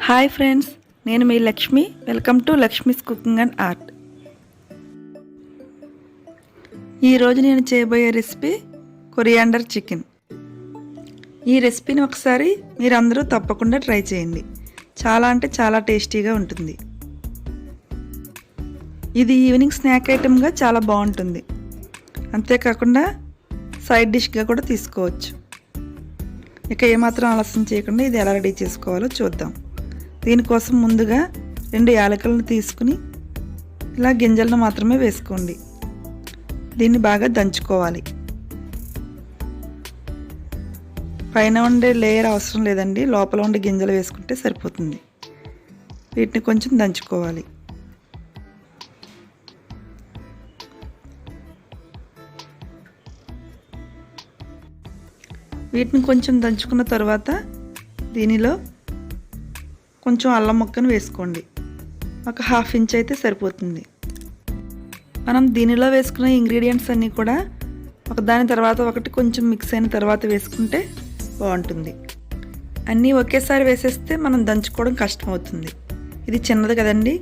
Hi friends, నేను మీ Lakshmi. Welcome to Lakshmi's cooking and art. ఈరోజు నేను చేయబోయే రెసిపీ కొరియాండర్ చికెన్. ఈ రెసిపీని ఒకసారి మీరందరూ తప్పకుండా ట్రై చేయండి. చాలా అంటే చాలా టేస్టీగా ఉంటుంది. ఇది ఈవినింగ్ స్నాక్ ఐటెంగా చాలా బాగుంటుంది. అంతేకాకుండా సైడ్ డిష్గా కూడా తీసుకోవచ్చు. ఇక ఏమాత్రం ఆలస్యం చేయకుండా ఇది ఎలా రెడీ చేసుకోవాలో చూద్దాం. దీనికోసం ముందుగా 2 యాలకులను తీసుకుని ఇలా గింజలను మాత్రమే వేసుకోండి. దీన్ని బాగా దంచుకోవాలి. పైన ఉండే లేయర్ అవసరం లేదండి, లోపల ఉండే గింజలు వేసుకుంటే సరిపోతుంది. వీటిని కొంచెం దంచుకోవాలి. వీటిని కొంచెం దంచుకున్న తర్వాత దీనిలో కొంచెం అల్లం ముక్కను వేసుకోండి. ఒక 1/2 ఇంచ్ అయితే సరిపోతుంది. మనం దీనిలో వేసుకున్న ఇంగ్రీడియంట్స్ అన్నీ కూడా ఒకదాని తర్వాత ఒకటి కొంచెం మిక్స్ అయిన తర్వాత వేసుకుంటే బాగుంటుంది. అన్నీ ఒకేసారి వేసేస్తే మనం దంచుకోవడం కష్టమవుతుంది. ఇది చిన్నది కదండి.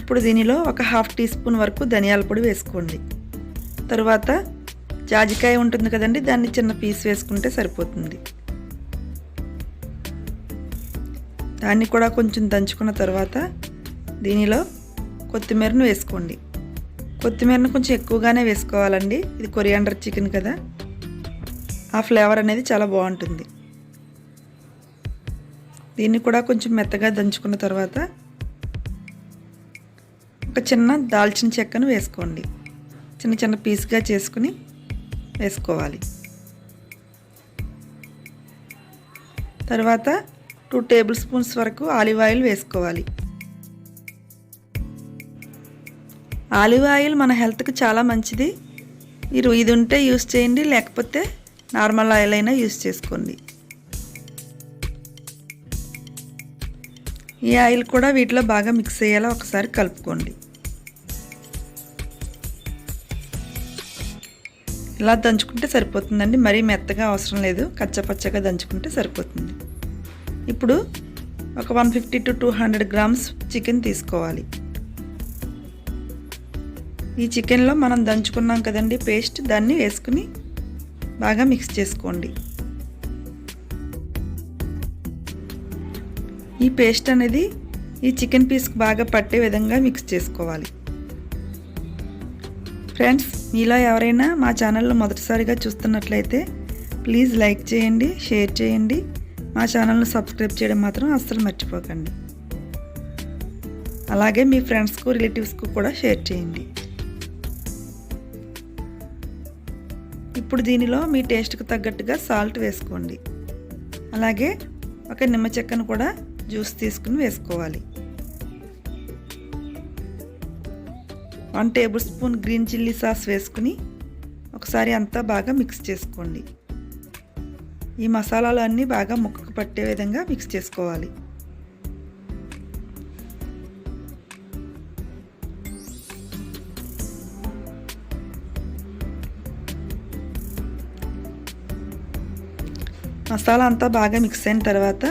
ఇప్పుడు దీనిలో ఒక 1/2 టీ స్పూన్ వరకు ధనియాల పొడి వేసుకోండి. తరువాత జాజికాయ ఉంటుంది కదండి, దాన్ని చిన్న పీస్ వేసుకుంటే సరిపోతుంది. దాన్ని కూడా కొంచెం దంచుకున్న తర్వాత దీనిలో కొత్తిమీరను వేసుకోండి. కొత్తిమీరను కొంచెం ఎక్కువగానే వేసుకోవాలండి. ఇది కొరియాండర్ చికెన్ కదా, ఆ ఫ్లేవర్ అనేది చాలా బాగుంటుంది. దీన్ని కూడా కొంచెం మెత్తగా దంచుకున్న తర్వాత ఒక చిన్న దాల్చిన చెక్కను వేసుకోండి. చిన్న చిన్న పీస్గా చేసుకుని వేసుకోవాలి. తర్వాత 2 టేబుల్ స్పూన్స్ వరకు ఆలివ్ ఆయిల్ వేసుకోవాలి. ఆలివ్ ఆయిల్ మన హెల్త్కి చాలా మంచిది. మీరు ఇది ఉంటే యూస్ చేయండి, లేకపోతే నార్మల్ ఆయిల్ అయినా యూస్ చేసుకోండి. ఈ ఆయిల్ కూడా వీటిలో బాగా మిక్స్ అయ్యేలా ఒకసారి కలుపుకోండి. ఇలా దంచుకుంటే సరిపోతుందండి, మరీ మెత్తగా అవసరం లేదు. కచ్చపచ్చగా దంచుకుంటే సరిపోతుంది. ఇప్పుడు ఒక 150 to 200 గ్రామ్స్ చికెన్ తీసుకోవాలి. ఈ చికెన్లో మనం దంచుకున్నాం కదండి పేస్ట్, దాన్ని వేసుకుని బాగా మిక్స్ చేసుకోండి. ఈ పేస్ట్ అనేది ఈ చికెన్ పీస్కి బాగా పట్టే విధంగా మిక్స్ చేసుకోవాలి. ఫ్రెండ్స్, మీలో ఎవరైనా మా ఛానల్లో మొదటిసారిగా చూస్తున్నట్లయితే ప్లీజ్ లైక్ చేయండి, షేర్ చేయండి. మా ఛానల్ను సబ్స్క్రైబ్ చేయడం మాత్రం అస్సలు మర్చిపోకండి. అలాగే మీ ఫ్రెండ్స్కు, రిలేటివ్స్కు కూడా షేర్ చేయండి. ఇప్పుడు దీనిలో మీ టేస్ట్కి తగ్గట్టుగా సాల్ట్ వేసుకోండి. అలాగే ఒక నిమ్మ చెక్కను కూడా జ్యూస్ తీసుకుని వేసుకోవాలి. 1 table spoon green chilli sauce వేసుకుని ఒకసారి అంతా బాగా మిక్స్ చేసుకోండి. ఈ మసాలాలు అన్నీ బాగా ముక్కకు పట్టే విధంగా మిక్స్ చేసుకోవాలి. మసాలా అంతా బాగా మిక్స్ అయిన తర్వాత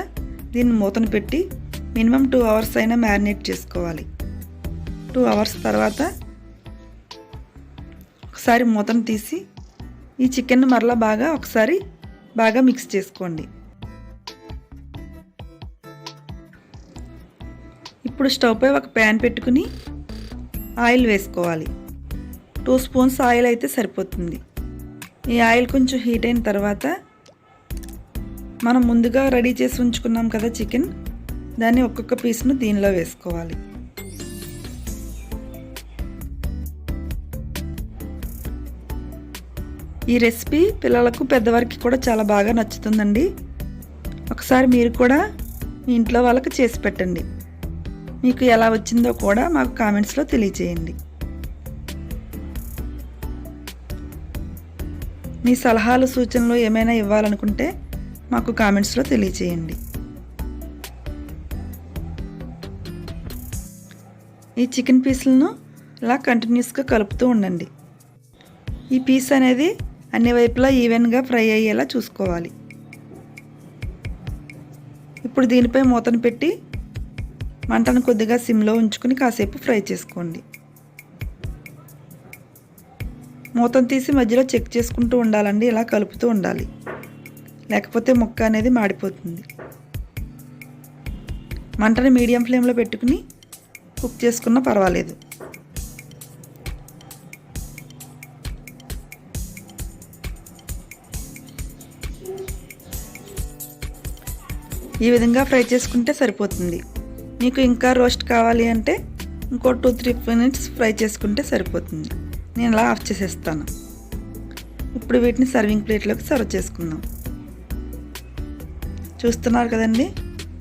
దీన్ని మూతను పెట్టి మినిమం 2 అవర్స్ అయినా మ్యారినేట్ చేసుకోవాలి. 2 అవర్స్ తర్వాత ఒకసారి మూతను తీసి ఈ చికెన్ మరలా ఒకసారి బాగా మిక్స్ చేసుకోండి. ఇప్పుడు స్టవ్ పై ఒక ప్యాన్ పెట్టుకుని ఆయిల్ వేసుకోవాలి. 2 స్పూన్స్ ఆయిల్ అయితే సరిపోతుంది. ఈ ఆయిల్ కొంచెం హీట్ అయిన తర్వాత మనం ముందుగా రెడీ చేసి ఉంచుకున్నాం కదా చికెన్, దాన్ని ఒక్కొక్క పీస్ను దీనిలో వేసుకోవాలి. ఈ రెసిపీ పిల్లలకు, పెద్దవారికి కూడా చాలా బాగా నచ్చుతుందండి. ఒకసారి మీరు కూడా మీ ఇంట్లో వాళ్ళకి చేసి పెట్టండి. మీకు ఎలా వచ్చిందో కూడా మాకు కామెంట్స్లో తెలియచేయండి. మీ సలహాలు, సూచనలు ఏమైనా ఇవ్వాలనుకుంటే మాకు కామెంట్స్లో తెలియచేయండి. ఈ చికెన్ పీసులను ఇలా కంటిన్యూస్గా కలుపుతూ ఉండండి. ఈ పీస్ అనేది అన్ని వైపులా ఈవెన్గా ఫ్రై అయ్యేలా చూసుకోవాలి. ఇప్పుడు దీనిపై మూతను పెట్టి మంటను కొద్దిగా సిమ్లో ఉంచుకుని కాసేపు ఫ్రై చేసుకోండి. మూతను తీసి మధ్యలో చెక్ చేసుకుంటూ ఉండాలండి. ఇలా కలుపుతూ ఉండాలి, లేకపోతే ముక్క అనేది మాడిపోతుంది. మంటని మీడియం ఫ్లేమ్లో పెట్టుకుని కుక్ చేసుకున్నా పర్వాలేదు. ఈ విధంగా ఫ్రై చేసుకుంటే సరిపోతుంది. మీకు ఇంకా రోస్ట్ కావాలి అంటే ఇంకో 2-3 మినిట్స్ ఫ్రై చేసుకుంటే సరిపోతుంది. నేను ఇలా ఆఫ్ చేసేస్తాను. ఇప్పుడు వీటిని సర్వింగ్ ప్లేట్లోకి సర్వ్ చేసుకుందాం. చూస్తున్నారు కదండి,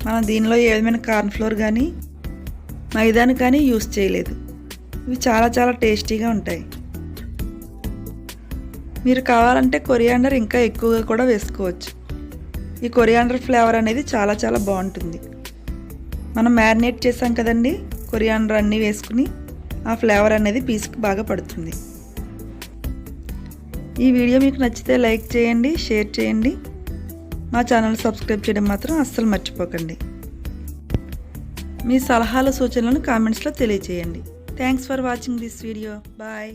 మనం దీనిలో ఏ విధమైన కార్న్ ఫ్లోర్ కానీ మైదాని కానీ యూస్ చేయలేదు. ఇవి చాలా చాలా టేస్టీగా ఉంటాయి. మీరు కావాలంటే కొరియాండర్ ఇంకా ఎక్కువగా కూడా వేసుకోవచ్చు. ఈ కొరియాండర్ ఫ్లేవర్ అనేది చాలా చాలా బాగుంటుంది. మనం మ్యారినేట్ చేసాం కదండి, కొరియాండర్ అన్నీ వేసుకుని ఆ ఫ్లేవర్ అనేది పీస్కి బాగా పడుతుంది. ఈ వీడియో మీకు నచ్చితే లైక్ చేయండి, షేర్ చేయండి. మా ఛానల్ సబ్స్క్రైబ్ చేయడం మాత్రం అస్సలు మర్చిపోకండి. మీ సలహాలు సూచనలను కామెంట్స్లో తెలియజేయండి. Thanks for watching this video. Bye.